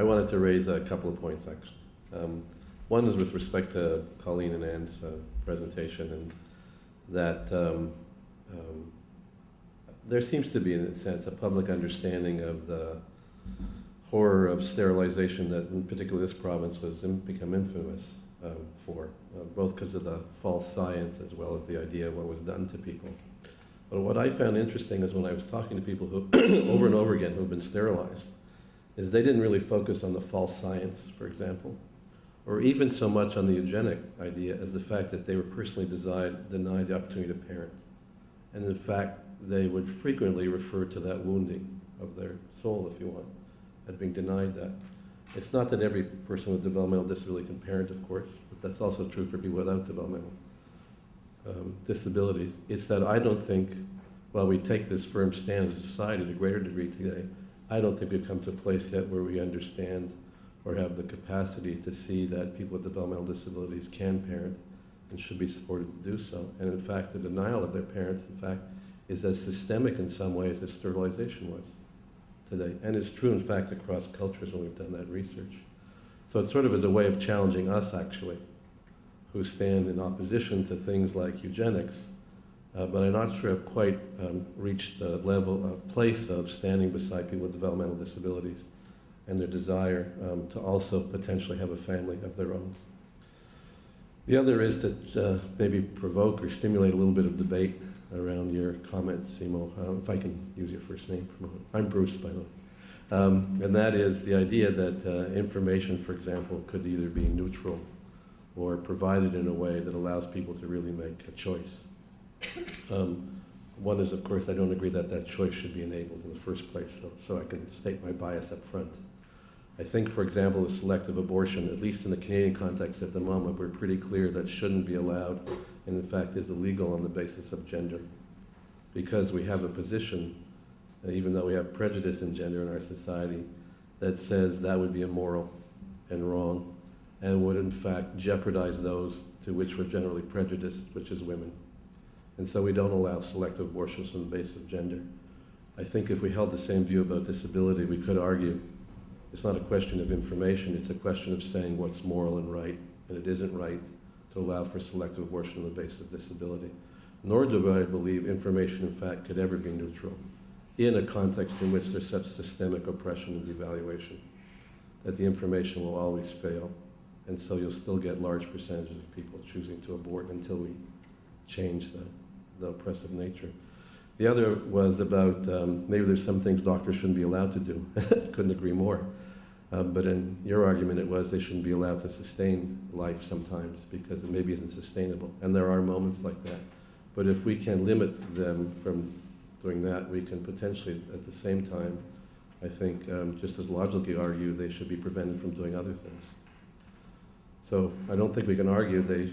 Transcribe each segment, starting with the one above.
I wanted to raise a couple of points, actually. One is with respect to Colleen and Ann's presentation, and that there seems to be, in a sense, a public understanding of the horror of sterilization that, in particular, this province was become infamous for, both because of the false science as well as the idea of what was done to people. But what I found interesting is when I was talking to people who, over and over again, who have been sterilized, is they didn't really focus on the false science, for example, or even so much on the eugenic idea as the fact that they were personally denied the opportunity to parent. And in fact, they would frequently refer to that wounding of their soul, if you want, as being denied that. It's not that every person with developmental disability can parent, of course, but that's also true for people without developmental disabilities. It's that I don't think, while we take this firm stand as a society to a greater degree today, I don't think we've come to a place yet where we understand or have the capacity to see that people with developmental disabilities can parent and should be supported to do so. And in fact, the denial of their parents, in fact, is as systemic in some ways as sterilization was today. And it's true, in fact, across cultures when we've done that research. So it's sort of as a way of challenging us, actually, who stand in opposition to things like eugenics, but I'm not sure I've quite reached a place of standing beside people with developmental disabilities and their desire to also potentially have a family of their own. The other is to maybe provoke or stimulate a little bit of debate around your comments, Simo, if I can use your first name. I'm Bruce, by the way. And that is the idea that information, for example, could either be neutral or provided in a way that allows people to really make a choice. One is, of course, I don't agree that that choice should be enabled in the first place, so I can state my bias up front. I think, for example, with selective abortion, at least in the Canadian context at the moment, we're pretty clear that shouldn't be allowed, and in fact is illegal on the basis of gender. Because we have a position, even though we have prejudice in gender in our society, that says that would be immoral and wrong, and would in fact jeopardize those to which we're generally prejudiced, which is women. And so we don't allow selective abortions on the basis of gender. I think if we held the same view about disability, we could argue it's not a question of information, it's a question of saying what's moral and right, and it isn't right to allow for selective abortion on the basis of disability. Nor do I believe information, in fact, could ever be neutral in a context in which there's such systemic oppression and devaluation, that the information will always fail. And so you'll still get large percentages of people choosing to abort until we change the oppressive nature. The other was about maybe there's some things doctors shouldn't be allowed to do. Couldn't agree more. But in your argument it was they shouldn't be allowed to sustain life sometimes because it maybe isn't sustainable. And there are moments like that. But if we can limit them from doing that, we can potentially, at the same time, I think, just as logically argue they should be prevented from doing other things. So I don't think we can argue they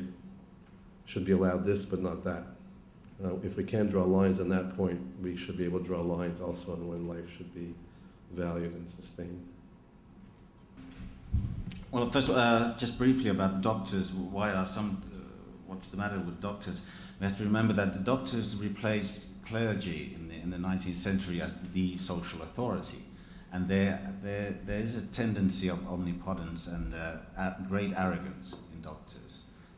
should be allowed this but not that. If we can draw lines on that point, we should be able to draw lines also on when life should be valued and sustained. Well, first, just briefly about the doctors. Why are what's the matter with doctors? We have to remember that the doctors replaced clergy in the 19th century as the social authority. And there is a tendency of omnipotence and great arrogance in doctors.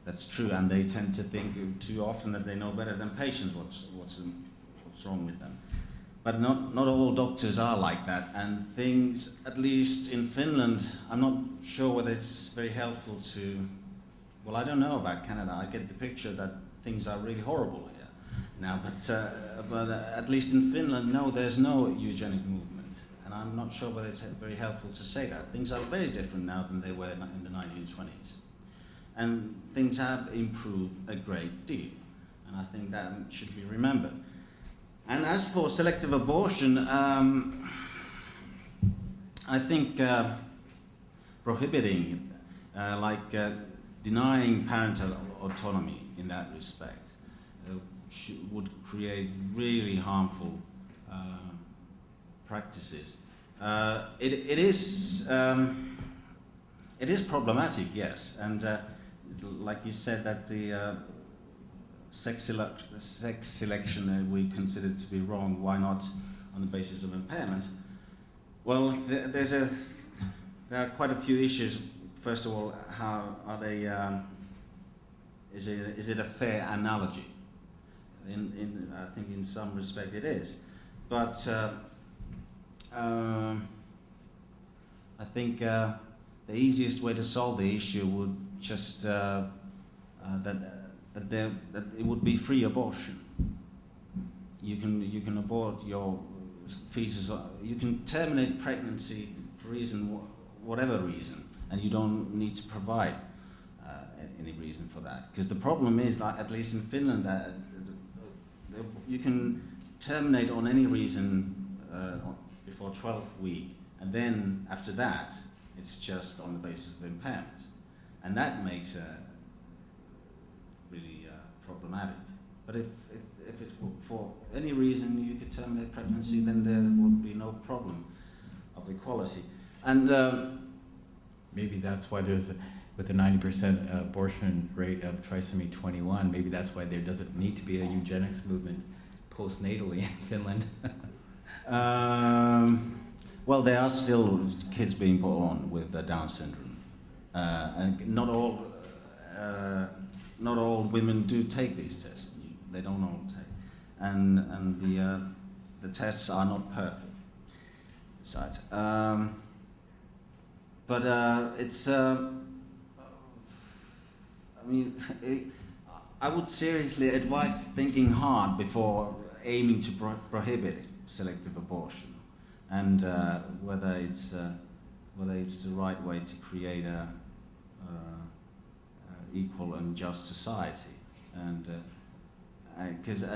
That's true, and they tend to think too often that they know better than patients what's wrong with them. But not all doctors are like that, and things, at least in Finland, I'm not sure whether it's very helpful to, well, I don't know about Canada. I get the picture that things are really horrible here now, but at least in Finland, no, there's no eugenic movement, and I'm not sure whether it's very helpful to say that. Things are very different now than they were in the 1920s. And things have improved a great deal, and I think that should be remembered. And as for selective abortion, I think prohibiting, denying parental autonomy in that respect would create really harmful practices. It is problematic, yes, and like you said, that the sex selection we consider to be wrong. Why not on the basis of impairment? Well, there's a There are quite a few issues. First of all, how are they? Is it a fair analogy? I think in some respect it is, but I think the easiest way to solve the issue would just that it would be free abortion. You can abort your fetus. You can terminate pregnancy for whatever reason, and you don't need to provide any reason for that. Because the problem is, like at least in Finland, you can terminate on any reason before 12th week, and then after that, it's just on the basis of impairment, and that makes it really problematic. But if it's for any reason you could terminate pregnancy, then there would be no problem of equality. And maybe that's why there's, with a 90% abortion rate of trisomy 21, maybe that's why there doesn't need to be a eugenics movement postnatally in Finland. Well, there are still kids being born with Down syndrome, and not all women do take these tests. They don't all take, and the tests are not perfect. Besides, but it's. I mean, I would seriously advise thinking hard before aiming to prohibit selective abortion, and whether it's the right way to create a equal and just society, and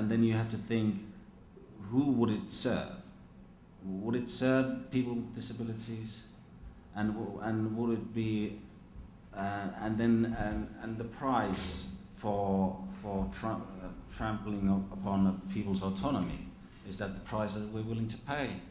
then you have to think, who would it serve? Would it serve people with disabilities, and would it be and the price for trampling upon people's autonomy, is that the price that we're willing to pay?